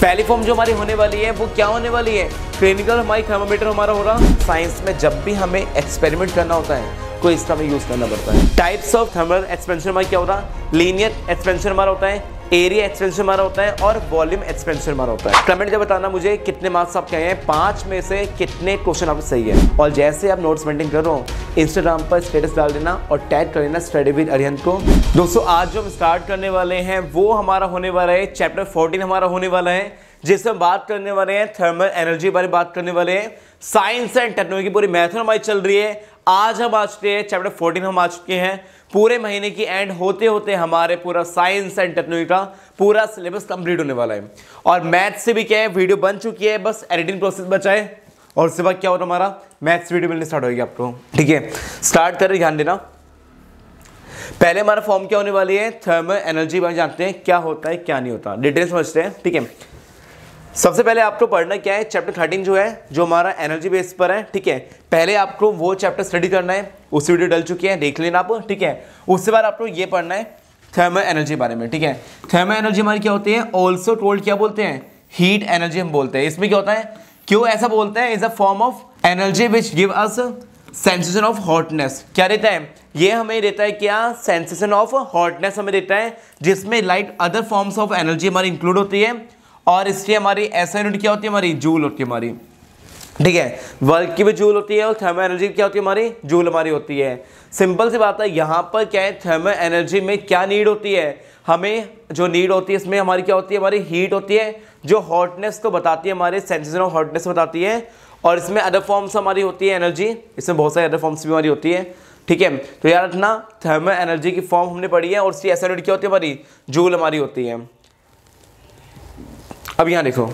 पहली फॉर्म जो हमारी होने वाली है वो क्या होने वाली है, क्लिनिकल हमारी थर्मामीटर हमारा हो रहा। साइंस में जब भी हमें एक्सपेरिमेंट करना होता है तो इसका हमें यूज करना पड़ता है। टाइप्स ऑफ थर्मल एक्सपेंशन हमारा क्या हो रहा, लीनियर एक्सपेंशन हमारा होता है, एरिया एक्सपेंशन हमारा होता है और वॉल्यूम एक्सपेंशन हमारा होता है। कमेंट जब बताना मुझे कितने मार्क्स आपके आए हैं, 5 में से कितने क्वेश्चन आपके सही है। और जैसे आप नोट्स मेंटेन कर रहे हो इंस्टाग्राम पर स्टेटस डाल देना और टैग कर देना स्टडी विद अरिहंत को। दोस्तों आज जो हम स्टार्ट करने वाले हैं वो हमारा होने वाला है चैप्टर 14 हमारा होने वाला है, जिसमें बात करने वाले हैं थर्मल एनर्जी बारे में बात करने वाले हैं। साइंस एंड टेक्नोलॉजी की पूरी मैथड हमारी चल रही है। आज हम आ चुके हैं चैप्टर 14 हम आ चुके हैं। पूरे महीने की एंड होते होते हमारे पूरा साइंस एंड टेक्नोलॉजी का पूरा सिलेबस कंप्लीट होने वाला है। और मैथ से भी क्या है, वीडियो बन चुकी है, बस एडिटिंग प्रोसेस बचा है। और उसके बाद क्या होगा, हमारा मैथ्स वीडियो मिलने स्टार्ट होगी आपको। ठीक है, स्टार्ट करें, ध्यान देना। पहले हमारा फॉर्म क्या होने वाली है, थर्मल एनर्जी बारे जानते हैं क्या होता है क्या नहीं होता, डिटेल समझते हैं। ठीक है, सबसे पहले आपको पढ़ना क्या है, चैप्टर 13 जो है जो हमारा एनर्जी बेस पर है। ठीक है, पहले आपको वो चैप्टर स्टडी करना है, उस वीडियो डल चुकी है, देख लेना आप। ठीक है, उसके बाद आपको ये पढ़ना है थर्मल एनर्जी बारे में। ठीक है, थर्मल एनर्जी हमारी क्या होती है, ऑल्सो टोल्ड क्या बोलते हैं, हीट एनर्जी हम बोलते हैं। इसमें क्या होता है, क्यों ऐसा बोलते हैं, is a form of energy which give us sensation of hotness. क्या रहता है, ये हमें देता है क्या, सेंसेशन ऑफ हॉटनेस हमें देता है, जिसमें like other forms of energy हमारी इंक्लूड होती है। और इसकी हमारी ऐसा यूनिट क्या होती है, हमारी जूल होती है हमारी। ठीक है, वर्क की भी जूल होती है और थर्मल एनर्जी क्या होती है, हमारी जूल हमारी होती है। सिंपल सी बात है, यहाँ पर क्या है, थर्मल एनर्जी में क्या नीड होती है, हमें जो नीड होती है इसमें हमारी क्या होती है, हमारी हीट होती है जो हॉटनेस को बताती है, हमारे सेंसेशन ऑफ हॉटनेस बताती है। और इसमें अदर फॉर्म्स हमारी होती है एनर्जी, इसमें बहुत सारी अदर फॉर्म्स भी हमारी होती है। ठीक है, तो याद रखना थर्मल एनर्जी की फॉर्म हमने पढ़ी है और उसकी ऐसा यूनिट क्या होती है, हमारी जूल हमारी होती है। अब यहाँ देखो,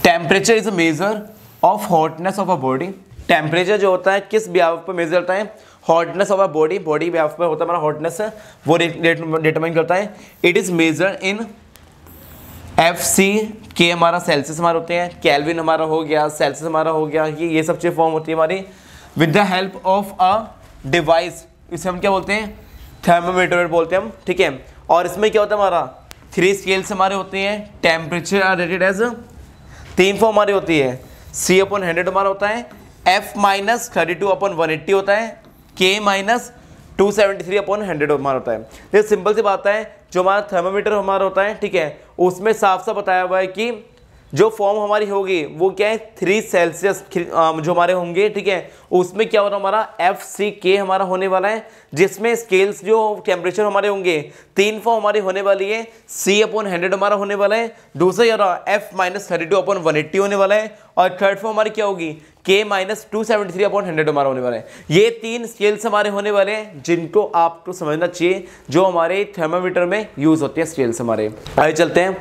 temperature is a measure of hotness of a body. Temperature जो होता है किस ब्याव पर मेजर करता है, hotness of a body, body ब्याव पर होता है हमारा हॉटनेस है, वो डिटरमाइन करता है। It is measure in FC के हमारा सेल्सियस हमारे होते हैं, केल्विन हमारा हो गया, सेल्सियस हमारा हो गया, ये सब चीज़ फॉर्म होती है हमारी with the help of a device. इसे हम क्या बोलते हैं, थर्मामीटर बोलते हैं हम। ठीक है, और इसमें क्या होता है, हमारा 3 स्केल्स हमारे होते हैं। Temperature are rated as 3 form हमारी होती है, C/100 हमारा होता है, F-32/180 होता है, K-273/100 हमारा होता है। ये सिंपल सी बात है, जो हमारा थर्मामीटर हमारा होता है, ठीक है, उसमें साफ साफ बताया हुआ है कि जो फॉर्म हमारी होगी वो क्या है, 3 सेल्सियस जो हमारे होंगे। ठीक है, उसमें क्या होगा, हमारा FCK हमारा होने वाला है, जिसमें स्केल्स जो टेम्परेचर हमारे होंगे 3 फॉर्म हमारी होने वाली है, C/100 हमारा होने वाला है, दूसरा यार F-32/180 होने वाला है, और थर्ड फॉर्म हमारी क्या होगी, K-273/100 हमारा होने वाला है। ये 3 स्केल्स हमारे होने वाले हैं जिनको आपको समझना चाहिए, जो हमारे थर्मामीटर में यूज होते हैं स्केल्स हमारे। आगे चलते हैं।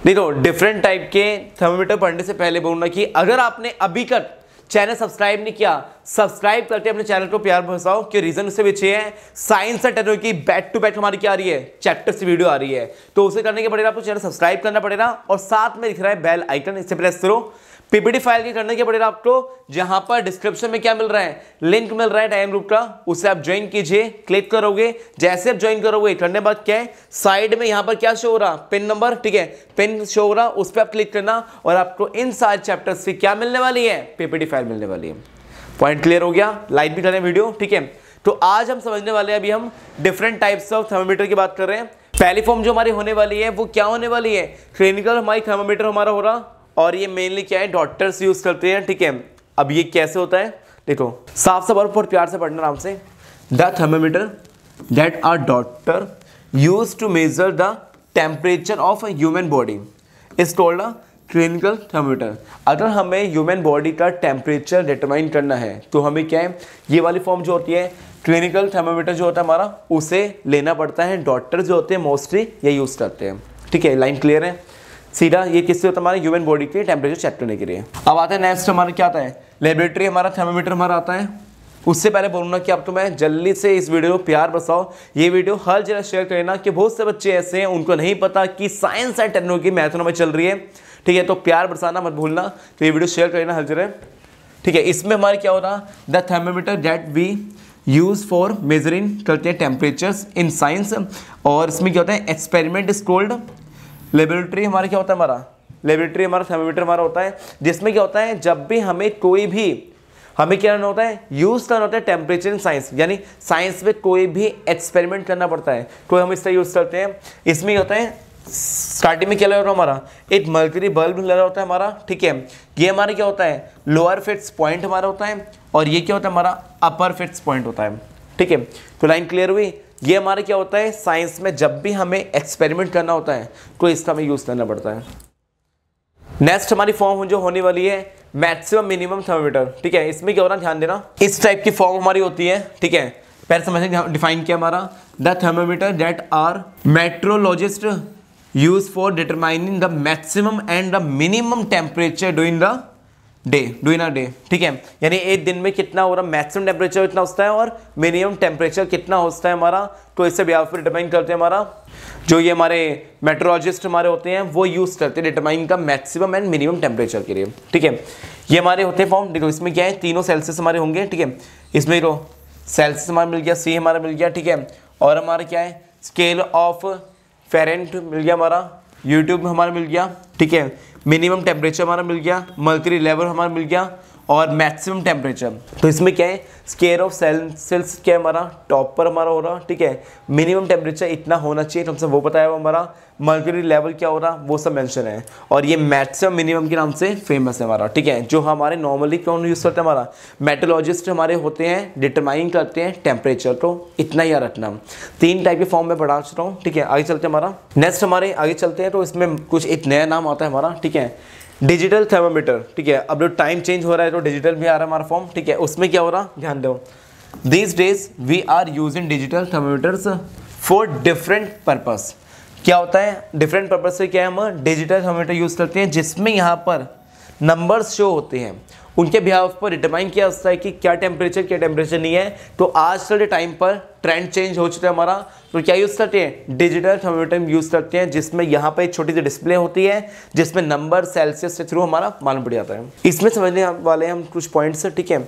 देखो, डिफरेंट टाइप के थर्मामीटर पढ़ने से पहले बोलूंगा कि अगर आपने अभी तक चैनल सब्सक्राइब नहीं किया, सब्सक्राइब करके अपने चैनल को प्यार बरसाओ। क्यों, रीजन उससे पीछे है, साइंस एंड टेक्नोलॉजी की बैक टू बैक हमारी क्या आ रही है, चैप्टर से वीडियो आ रही है। तो उसे करने के पड़ेगा आपको चैनल सब्सक्राइब करना पड़ेगा, और साथ में दिख रहा है बेल आइकन, इससे प्रेस करो। पीपीटी फाइल के करने के पड़ेगा आपको, जहां पर डिस्क्रिप्शन में क्या मिल रहा है, लिंक मिल रहा है टाइम ग्रुप का, उसे आप ज्वाइन कीजिए। क्लिक करोगे, जैसे आप ज्वाइन करोगे, करने बाद क्या है, साइड में यहां पर क्या शो हो रहा, पिन नंबर। ठीक है, पिन शो हो रहा, उस पर आप क्लिक करना और आपको इन सारे चैप्टर्स से क्या मिलने वाली है, पीपीटी फाइल मिलने वाली है। पॉइंट क्लियर हो गया, लाइक भी करें वीडियो। ठीक है, तो आज हम समझने वाले हैं, अभी हम डिफरेंट टाइप्स ऑफ थर्मामीटर की बात कर रहे हैं। पहली फॉर्म जो हमारी होने वाली है वो क्या होने वाली है, क्लिनिकल हमारी थर्मामीटर हमारा हो रहा, और ये मेनली क्या है, डॉक्टर्स यूज करते हैं। ठीक है, अब ये कैसे होता है, देखो साफ साफ और प्यार से पढ़ना आराम से। The thermometer that are doctor use to measure the temperature of a human body is called a clinical thermometer. अगर हमें ह्यूमन बॉडी का टेम्परेचर डिटरमाइन करना है तो हमें क्या है, ये वाली फॉर्म जो होती है क्लिनिकल थर्मामीटर जो होता है हमारा, उसे लेना पड़ता है। डॉक्टर जो होते हैं मोस्टली ये यूज करते हैं। ठीक है, लाइन क्लियर है, सीधा ये किससे होता है, हमारे ह्यूमन बॉडी के टेम्परेचर चेक करने के लिए। अब आता है नेक्स्ट, हमारा क्या आता है, लेबोरेटरी हमारा थर्मामीटर हमारा आता है। उससे पहले बोलूँगा कि अब तो मैं जल्दी से इस वीडियो को प्यार बरसाओ, ये वीडियो हर जगह शेयर करना, कि बहुत से बच्चे ऐसे हैं उनको नहीं पता कि साइंस एंड टेक्नोलॉजी मैथड में चल रही है। ठीक है, तो प्यार बरसाना मत भूलना, तो ये वीडियो शेयर करना हर जगह। ठीक है, इसमें हमारे क्या हो रहा, the thermometer that we use for measuring करते हैं टेम्परेचर्स इन साइंस। और इसमें क्या होता है, एक्सपेरिमेंट इज कॉल्ड लेबोरेटरी हमारे क्या होता है, हमारा लेबोरेटरी हमारा थर्मोमीटर हमारा होता है, जिसमें क्या होता है जब भी हमें कोई भी हमें क्या करना होता है, यूज़ करना होता है टेम्परेचर इन साइंस, यानी साइंस में कोई भी एक्सपेरिमेंट करना पड़ता है तो हम इसका यूज़ करते हैं। इसमें क्या होता है, स्टार्टिंग में क्या लगा होता है हमारा, एक मर्करी बल्ब लगा होता है हमारा, ठीक है। ये हमारा क्या होता है, लोअर फिक्स पॉइंट हमारा होता है, और ये क्या होता है हमारा अपर फिक्स पॉइंट होता है, ठीक है। तो लाइन क्लियर हुई। ये हमारा क्या होता है, साइंस में जब भी हमें एक्सपेरिमेंट करना होता है तो इसका हमें यूज़ करना पड़ता है। नेक्स्ट हमारी फॉर्म जो होने वाली है मैक्सिमम मिनिमम थर्मोमीटर, ठीक है। इसमें क्या हो रहा है, ध्यान देना, इस टाइप की फॉर्म हमारी होती है, ठीक है। पहले समझें डिफाइन किया हमारा, the thermometer that are meteorologist use for determining the maximum and the minimum temperature during a day, ठीक है। यानी एक दिन में कितना हो रहा, मैक्सिमम टेम्परेचर इतना होता है और मिनिमम टेम्परेचर कितना होता है हमारा, तो इससे ब्याह पर डिटरमाइन करते हैं हमारा जो ये हमारे मेट्रोलॉजिस्ट हमारे होते हैं वो यूज़ करते हैं डिटरमाइन का मैक्सिमम एंड मिनिमम टेम्परेचर के लिए, ठीक है। ये हमारे होते हैं फॉर्म, देखो इसमें क्या है, तीनों सेल्सियस हमारे होंगे, ठीक है। इसमें देखो सेल्सियस हमारा मिल गया, सी हमारा मिल गया, ठीक है। और हमारा क्या है, स्केल ऑफ फेरेंट मिल गया हमारा, यूट्यूब हमारा मिल गया, ठीक है। मिनिमम टेम्परेचर हमारा मिल गया, मर्करी लेवल हमारा मिल गया, और मैक्सिमम टेम्परेचर। तो इसमें क्या है, स्केल ऑफ सेल्सियस क्या है हमारा, टॉप पर हमारा हो रहा, ठीक है। मिनिमम टेम्परेचर इतना होना चाहिए, तुमसे वो बताया हुआ हमारा, मर्करी लेवल क्या हो रहा वो सब मेंशन है, और ये मैक्सिमम मिनिमम के नाम से फेमस है हमारा, ठीक है। जो हमारे नॉर्मली कौन यूज़ करते हैं, हमारा मेट्रोलॉजिस्ट हमारे होते हैं, डिटरमाइन करते हैं टेम्परेचर। तो इतना ही याद रखना, 3 टाइप के फॉर्म में पढ़ा चुका हूँ, ठीक है। आगे चलते हैं हमारा, नेक्स्ट हमारे आगे चलते हैं, तो इसमें कुछ एक नया नाम आता है हमारा, ठीक है, डिजिटल थर्मोमीटर, ठीक है। अब जो टाइम चेंज हो रहा है तो डिजिटल भी आ रहा है हमारा फॉर्म, ठीक है। उसमें क्या हो रहा, ध्यान दो, these days we are using digital thermometers for different purpose. क्या होता है, डिफरेंट पर्पस से क्या है, हम डिजिटल थर्मोमीटर यूज़ करते हैं जिसमें यहाँ पर नंबर्स शो होते हैं, उनके बिहाफ पर डिटरमाइन किया जाता है कि क्या टेम्परेचर नहीं है। तो आजकल के टाइम पर ट्रेंड चेंज हो चुका है हमारा, तो क्या यूज़ करते हैं, डिजिटल थर्मोमीटर यूज़ करते हैं, जिसमें यहाँ पर एक छोटी सी डिस्प्ले होती है जिसमें नंबर सेल्सियस के थ्रू हमारा मालूम पड़ जाता है। इसमें समझने वाले हम कुछ पॉइंट्स, ठीक है।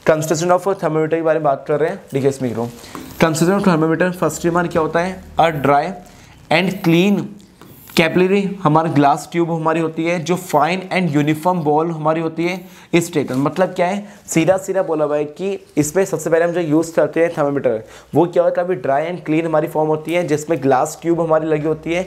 कंस्ट्रक्शन ऑफ थर्मोमीटर के बारे में बात कर रहे हैं, ठीक है। इसमें कंस्ट्रक्शन ऑफ थर्मोमीटर फर्स्ट हमारा क्या होता है, a dry and clean capillary हमारी ग्लास ट्यूब हमारी होती है, जो फाइन एंड यूनिफॉर्म बॉल हमारी होती है इस टेकन। मतलब क्या है, सीधा बोला हुआ है कि इसमें सबसे पहले हम जो यूज़ करते हैं थर्मोमीटर वो क्या होता है, काफ़ी ड्राई एंड क्लीन हमारी फॉर्म होती है, जिसमें ग्लास ट्यूब हमारी लगी होती है,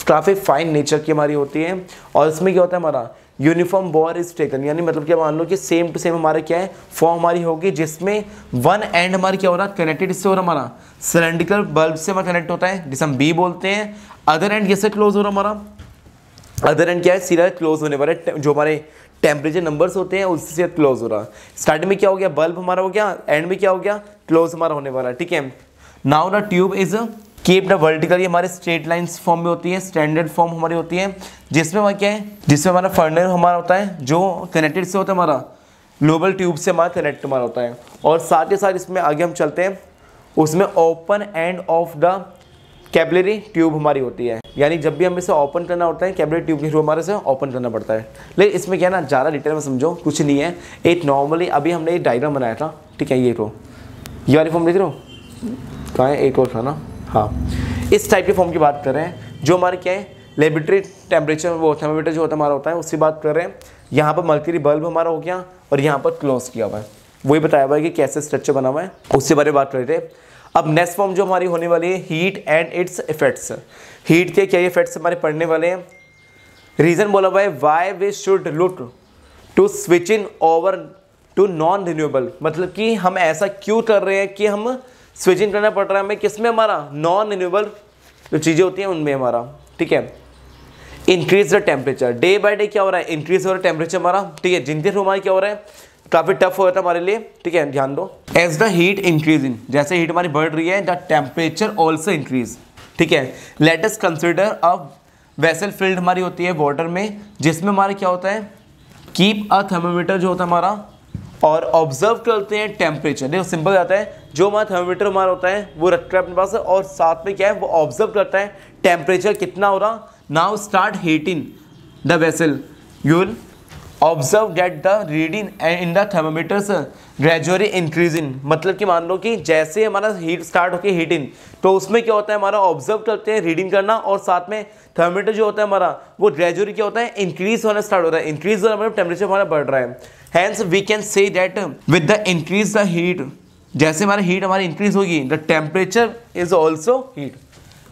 काफ़ी फाइन नेचर की हमारी होती है। और इसमें क्या होता है हमारा यूनिफॉर्म बॉल इज टेकन, यानी मतलब क्या, मान लो कि सेम टू सेम हमारे क्या है फॉर्म हमारी होगी, जिसमें वन एंड हमारी क्या हो रहा है, कनेक्टेड इससे हो रहा हमारा सिलेंड्रिकल बल्ब से हमारा कनेक्ट होता है, जिसे हम बी बोलते हैं। अदर एंड कैसे क्लोज हो रहा हमारा, अदर एंड क्या है, सीधा क्लोज होने वाला, जो हमारे टेम्परेचर नंबर्स होते हैं उससे क्लोज हो रहा। स्टार्टिंग में क्या हो गया, बल्ब हमारा हो गया, एंड में क्या हो गया, क्लोज हमारा होने वाला, ठीक है। Now the tube is keep the vertically हमारे स्ट्रेट लाइंस फॉर्म में होती है, स्टैंडर्ड फॉर्म हमारी होती है, जिसमें हमारा क्या है, जिसमें हमारा फर्नर हमारा होता है जो कनेक्टेड से होता है हमारा ग्लोबल ट्यूब से हमारा कनेक्ट हमारा होता है। और साथ ही साथ इसमें आगे हम चलते हैं, उसमें open end of the capillary tube हमारी होती है, यानी जब भी हमें इसे ओपन करना होता है कैपिलरी ट्यूब के थ्रू हमारे से ओपन करना पड़ता है। लेकिन इसमें क्या है ना, ज़्यादा डिटेल में समझो कुछ नहीं है, एक नॉर्मली अभी हमने एक डायग्राम बनाया था, ठीक है। ये वाली फॉर्म देख रहे हो, कहाँ है, एक और था ना, हाँ, इस टाइप के फॉर्म की बात कर रहे हैं, जो हमारे क्या है लेबोरेटरी टेम्परेचर वो थर्मोमीटर जो होता है हमारा होता है, उसकी बात कर रहे हैं। यहाँ पर मर्करी बल्ब हमारा हो गया और यहाँ पर क्लोज किया हुआ है, वही बताया हुआ है कि कैसे स्ट्रक्चर बना हुआ है, उससे बारे में बात कर रहे थे। अब नेक्स्ट फॉर्म जो हमारी होने वाली है, heat and it's effects. Heat के क्या इफेक्ट्स हमारे पढ़ने वाले हैं। रीजन बोला हुआ है, why we should look to switching over to non renewable, मतलब कि हम ऐसा क्यों कर रहे हैं कि हम स्विचिंग करना पड़ रहा है हमें, किसमें, हमारा नॉन रिन्यूएबल जो चीज़ें होती हैं उनमें हमारा, ठीक है। Increase the temperature, day by day क्या हो रहा है, इंक्रीज हो रहा है टेम्परेचर हमारा, ठीक है। जिनके थ्रू हमारा क्या हो रहा है, काफ़ी टफ हो जाता है हमारे लिए, ठीक है, ध्यान दो। एज द हीट इंक्रीजिंग, जैसे हीट हमारी बढ़ रही है, द टेम्परेचर ऑल्सो इंक्रीज, ठीक है। Let us consider a vessel field हमारी होती है वाटर में, जिसमें हमारा क्या होता है, कीप अ थर्मोमीटर जो होता है हमारा, और ऑब्जर्व करते हैं टेम्परेचर। देखो सिंपल आता है, जो हमारा थर्मोमीटर हमारा होता है वो रखता है अपने पास, और साथ में क्या है वो ऑब्जर्व करता है टेम्परेचर कितना हो रहा। Now start heating the vessel, you will observe that the reading in the thermometers gradually increasing, मतलब कि मान लो कि जैसे हमारा हीट स्टार्ट होकर हीटिंग, तो उसमें क्या होता है हमारा ऑब्जर्व करते हैं रीडिंग करना, और साथ में थर्मोमीटर जो होता है हमारा वो ग्रेजुअली क्या होता है इंक्रीज होना स्टार्ट होता है, इंक्रीज होना मतलब टेम्परेचर हमारा बढ़ रहा है। Hence we can say that with the increase the heat, जैसे हमारी हीट हमारी इंक्रीज होगी the temperature is also heat,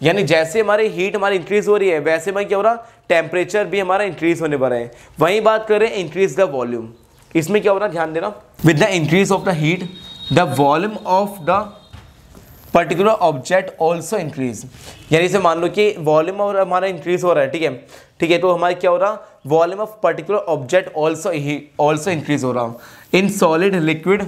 यानी जैसे हमारी हीट हमारी इंक्रीज हो रही है वैसे में क्या हो रहा टेम्परेचर भी हमारा इंक्रीज होने वाला है। वहीं बात करें इंक्रीज द वॉल्यूम, इसमें क्या हो रहा है ध्यान देना, with the increase of the heat the volume of the particular object also increase, यानी से मान लो कि वॉल्यूम और हमारा इंक्रीज हो रहा है, ठीक है, तो हमारा क्या हो रहा volume of particular object also increase हो रहा। इन सॉलिड लिक्विड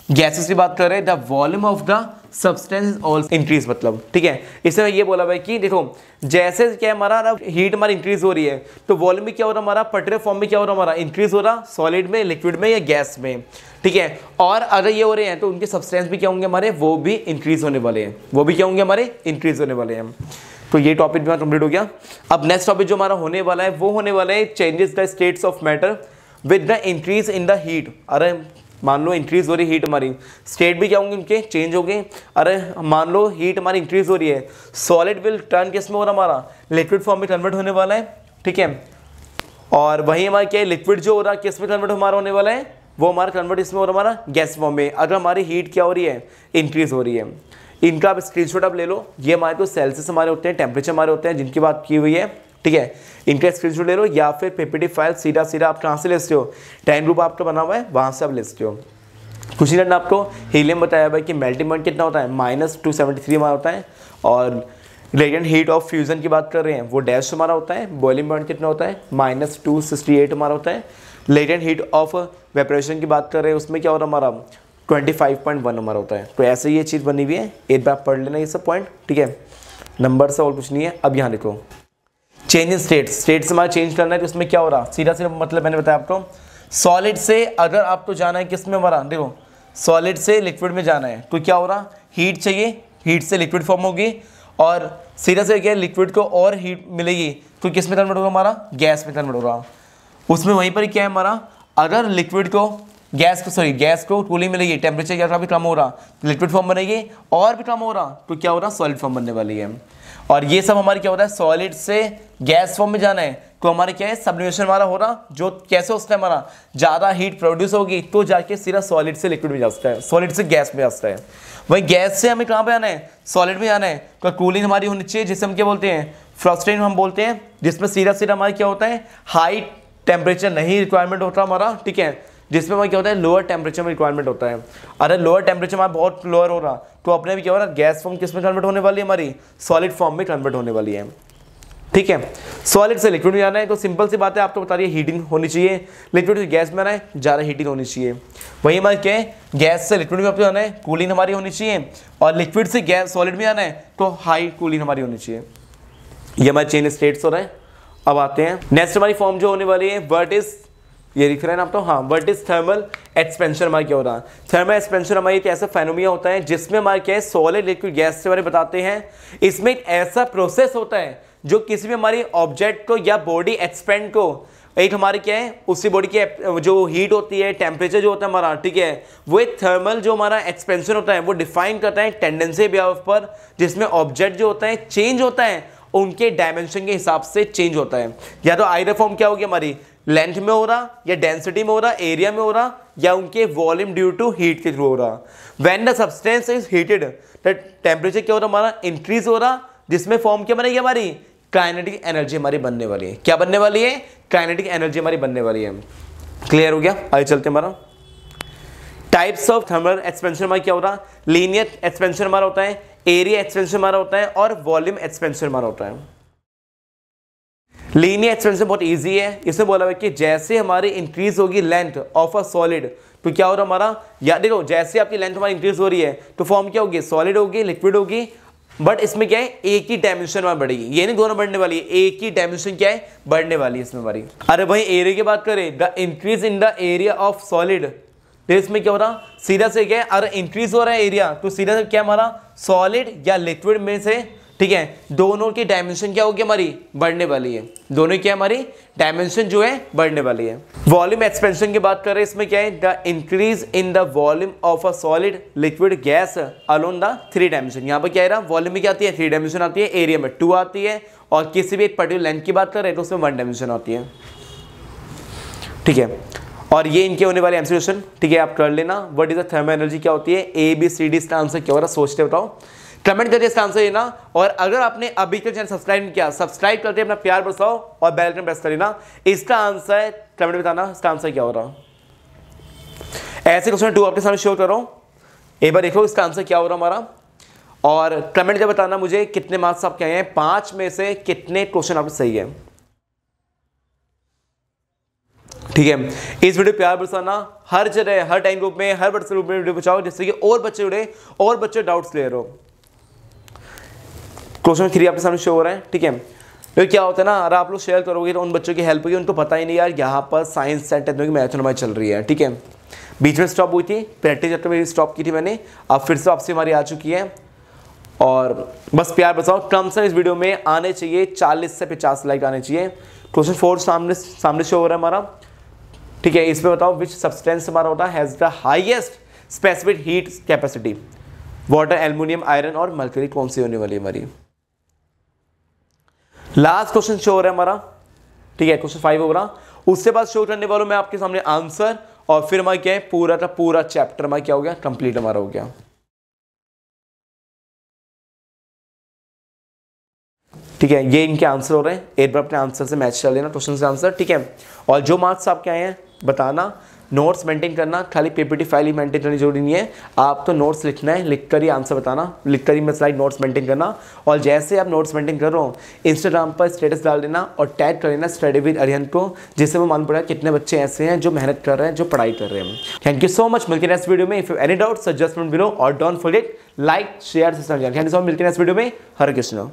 गैसेस की बात कर रहे हैं the volume of the substance also increase, मतलब ठीक है, इसमें ये बोला भाई कि देखो जैसे क्या हमारा हीट हमारी इंक्रीज हो रही है तो वॉल्यूम भी क्या हो रहा हमारा पर्टिकुलर फॉर्म में क्या हो रहा हमारा इंक्रीज हो रहा, सॉलिड में लिक्विड में या गैस में, ठीक है, और अगर ये हो रहे हैं तो उनके सब्सटेंस भी क्या होंगे हमारे वो भी इंक्रीज होने वाले हैं, वो भी क्या होंगे हमारे इंक्रीज होने वाले हैं। तो ये टॉपिक भी कंप्लीट हो गया। अब नेक्स्ट टॉपिक जो हमारा होने वाला है वो होने वाला है changes the states of matter with the increase in the heat. अरे मान लो इंक्रीज हो रही है हीट हमारी, स्टेट भी क्या होंगे उनके चेंज हो गए। अरे मान लो हीट हमारी इंक्रीज हो रही है, सॉलिड विल टर्न किस में हो रहा हमारा लिक्विड फॉर्म में कन्वर्ट होने वाला है, ठीक है, और वही हमारा क्या है लिक्विड जो हो रहा है किस में कन्वर्ट हमारा होने वाला है वो हमारा कन्वर्ट इसमें हो रहा हमारा गैस फॉर्म में, अगर हमारी हीट क्या हो रही है इंक्रीज हो रही है। इनका आप स्क्रीनशॉट आप ले लो, ये हमारे तो सेल्सियस हमारे होते हैं, टेम्परेचर हमारे होते हैं जिनकी बात की हुई है, ठीक है, इनका स्क्रीनशॉट ले लो या फिर पीपीटी फाइल सीधा आप कहाँ से ले सकते हो, टाइम ग्रुप आपका बना हुआ है वहाँ से आप ले सकते हो। कुछ नहीं करना आपको, हीलियम बताया भाई कि मेल्टिंग पॉइंट कितना होता है -273 हमारा होता है, और लेटेंट हीट ऑफ फ्यूजन की बात कर रहे हैं वो डैश हमारा होता है, बॉइलिंग पॉइंट कितना होता है -268 हमारा होता है, लेटेंट हीट ऑफ वेपरेशन की बात कर रहे हैं उसमें क्या हो रहा हमारा 25.1 हमारा होता है। तो ऐसे ये चीज़ बनी हुई है, एक बार पढ़ लेना ये सब पॉइंट, ठीक है, नंबर से और कुछ नहीं है। अब यहाँ देखो चेंज इन स्टेट्स हमारा चेंज करना है तो उसमें क्या हो रहा सीधा मतलब मैंने बताया आपको सॉलिड से अगर आपको जाना है किस में हमारा देखो सॉलिड से लिक्विड में जाना है तो क्या हो रहा हीट चाहिए, हीट से लिक्विड फॉर्म होगी, और सीधा से क्या लिक्विड को और हीट मिलेगी तो किस में कन्वर्ट होगा हमारा गैस में कन्वर्ट होगा। उसमें वहीं पर क्या है हमारा अगर लिक्विड को गैस को कूलिंग मिलेगी, टेम्परेचर क्या भी कम हो रहा लिक्विड फॉर्म बनेगी, और भी कम हो रहा तो क्या हो रहा सॉलिड फॉर्म बनने वाली है। और ये सब हमारे क्या होता है सॉलिड से गैस फॉर्म में जाना है तो हमारे क्या है सब्लिमेशन हमारा हो रहा, जो कैसे होता है हमारा ज़्यादा हीट प्रोड्यूस होगी तो जाके सीधा सॉलिड से लिक्विड में जा सकता है, सॉलिड से गैस में जा सकता है। वही गैस से हमें कहाँ पे आना है सॉलिड में आना है, तो कूलिंग हमारी होनी चाहिए जिसे हम क्या बोलते हैं फ्रस्ट्रेशन हम बोलते हैं, जिसमें सीधा हमारा क्या होता है हाई टेम्परेचर नहीं रिक्वायरमेंट होता हमारा, ठीक है, जिसमें हमारा क्या होता है लोअर टेम्परेचर में रिक्वायरमेंट होता है। अरे लोअर टेम्परेचर हमारा बहुत लोअर हो रहा तो अपने भी क्या हो रहा गैस फॉर्म किस में कन्वर्ट होने वाली है हमारी सॉलिड फॉर्म में कन्वर्ट होने वाली है, ठीक है। सॉलिड से लिक्विड में जाना है तो सिंपल सी बात है आपको बता रही है हीटिंग होनी चाहिए, लिक्विड से गैस में आना है ज़्यादा हीटिंग होनी चाहिए। वही हमारे क्या है गैस से लिक्विड में आपको जाना है कूलिंग हमारी होनी चाहिए, और लिक्विड से गैस सॉलिड में आना है तो हाई कूलिंग हमारी होनी चाहिए। ये हमारे चेंज स्टेट्स हो रहे हैं। अब आते हैं नेक्स्ट हमारी फॉर्म जो होने वाली है व्हाट इज, ये लिख रहे हैं आप तो, हाँ व्हाट इज थर्मल एक्सपेंशन हमारा क्या हो रहा है। थर्मल एक्सपेंशन हमारी एक ऐसा फेनोमिना होता है जिसमें हमारे क्या है सॉलिड लिक्विड गैस से हमारे बताते हैं। इसमें एक ऐसा प्रोसेस होता है जो किसी भी हमारी ऑब्जेक्ट को या बॉडी एक्सपेंड को एक हमारी क्या है उसी बॉडी की जो हीट होती है टेम्परेचर जो होता है हमारा, ठीक है, वो एक थर्मल जो हमारा एक्सपेंशन होता है वो डिफाइन करता है टेंडेंसी बिहाफ पर, जिसमें ऑब्जेक्ट जो होता है चेंज होता है उनके डायमेंशन के हिसाब से चेंज होता है। या तो आइदर फॉर्म क्या होगी हमारी लेंथ में हो रहा या डेंसिटी में हो रहा, एरिया में हो रहा, या उनके वॉल्यूम ड्यू टू हीट के थ्रू हो रहा। When the substance is heated the temperature क्या हो रहा हमारा इंक्रीज हो रहा, जिसमें फॉर्म क्या बनेगी हमारी काइनेटिक एनर्जी हमारी बनने वाली है। क्या बनने वाली है काइनेटिक एनर्जी हमारी बनने वाली है। क्लियर हो गया, आगे चलते हमारा टाइप्स ऑफ थर्मल एक्सपेंशन हमारा क्या हो रहा लीनियर एक्सपेंशन हमारा होता है, एरिया एक्सपेंशन हमारा होता है, और वॉल्यूम एक्सपेंशन हमारा होता है। लीनियर एक्सपेंशन बहुत इजी है, इसमें बोला हुआ है कि जैसे हमारी इंक्रीज होगी लेंथ ऑफ अ सॉलिड तो क्या हो रहा हमारा, या देखो जैसे आपकी लेंथ हमारी इंक्रीज हो रही है तो फॉर्म क्या होगी सॉलिड होगी लिक्विड होगी, बट इसमें क्या है एक ही डायमेंशन में बढ़ेगी, ये नहीं दोनों बढ़ने वाली है, एक ही डायमेंशन क्या है बढ़ने वाली है इसमें हमारी। अरे भाई एरिया की बात करें the increase in the area of solid, तो इसमें क्या हो रहा सीधा से क्या है अगर इंक्रीज हो रहा है एरिया तो सीधा से क्या हमारा सॉलिड या लिक्विड में से ठीक है, दोनों की डायमेंशन क्या होगी हमारी, बढ़ने वाली है। दोनों की हमारी डायमेंशन जो है बढ़ने वाली है। वॉल्यूम एक्सपेंशन की बात कर रहे हैं, इसमें क्या है, the increase in the volume of a solid liquid gas alone the 3 dimension. यहाँ पर क्या है ना, वॉल्यूम में क्या आती है, 3 डायमेंशन आती है, एरिया में 2 आती है, और किसी भी एक पर्टिकुलर लेंथ की बात कर रहे हैं तो उसमें 1 डायमेंशन आती है। ठीक है, और ये इनके होने वाले एमसीक्यू क्वेश्चन, ठीक है, आप कर लेना। What is the thermal energy क्या होती है, ABCD इसका आंसर क्या हो रहा है, सोचते बताओ, कमेंट करके इसका आंसर देना। और अगर आपने अभी तक चैनल सब्सक्राइब नहीं किया, सब्सक्राइब करके अपना प्यार बरसाओ और बेल आइकन प्रेस कर लेना। इसका आंसर है, कमेंट बताना इसका आंसर क्या हो रहा है। ऐसे क्वेश्चन 2 आपके सामने शो कर रहा हूं, एक बार देखो इसका आंसर क्या हो रहा हमारा, और कमेंट करके बताना मुझे कितने मार्क्स आपके आए हैं, 5 में से कितने क्वेश्चन आपके सही है। ठीक है, इस वीडियो प्यार बरसाना, हर जगह, हर टाइम ग्रुप में, हर व्हाट्सएप ग्रुप में वीडियो पहुंचाओ, जिससे कि और बच्चे जुड़े और बच्चे डाउट्स क्लियर हो। क्वेश्चन 3 आपके सामने शो हो रहा है। ठीक है, तो क्या होता है ना, अगर आप लोग शेयर करोगे तो उन बच्चों की हेल्प होगी, उनको पता ही नहीं यार यहाँ पर साइंस एंड टेक्नोलॉजी मैराथन हमारी चल रही है। ठीक है, बीच में स्टॉप हुई थी, प्रैक्टिस चैप्टर में स्टॉप की थी मैंने, अब फिर से आपसे हमारी आ चुकी है। और बस प्यार बचाओ, कम से कम इस वीडियो में आने चाहिए 40 से 50 लाइक आने चाहिए। क्वेश्चन 4 सामने शो हो रहा है हमारा। ठीक है, इसमें बताओ विच सब्सटेंस हमारा होता है has the highest specific heat capacity, water, aluminium, iron और मर्क्यूरी, कौन सी होने वाली है हमारी। लास्ट क्वेश्चन शो हो रहा है हमारा। ठीक है, क्वेश्चन 5 हो रहा, उससे बाद शो करने वालों मैं आपके सामने आंसर, और फिर हमारा क्या है, पूरा का पूरा चैप्टर हमारा क्या हो गया, कंप्लीट हमारा हो गया। ठीक है, ये इनके आंसर हो रहे हैं, एक बार अपने आंसर से मैच कर लेना क्वेश्चन से आंसर। ठीक है, और जो मार्क्स आपके आए हैं बताना, नोट्स मेंटेन करना, खाली PPT फाइल ही मेंटेन करनी जरूरी नहीं है, आप तो नोट्स लिखना है, लिखकर ही आंसर बताना, लिखकर ही स्लाइड नोट्स मेंटेन करना। और जैसे आप नोट्स मेंटेन कर रहे हो, इंस्टाग्राम पर स्टेटस डाल देना और टैग कर लेना स्टडी विद अरिहंत को, जिससे वो मालूम पड़ा कितने बच्चे ऐसे हैं जो मेहनत कर रहे हैं, जो पढ़ाई कर रहे हैं। थैंक यू सो मच, मिलते हैं नेक्स्ट वीडियो में। If you any doubt suggest below और don't forget like share, thank you so much, मिलते हैं नेक्स्ट वीडियो में। हरे कृष्ण।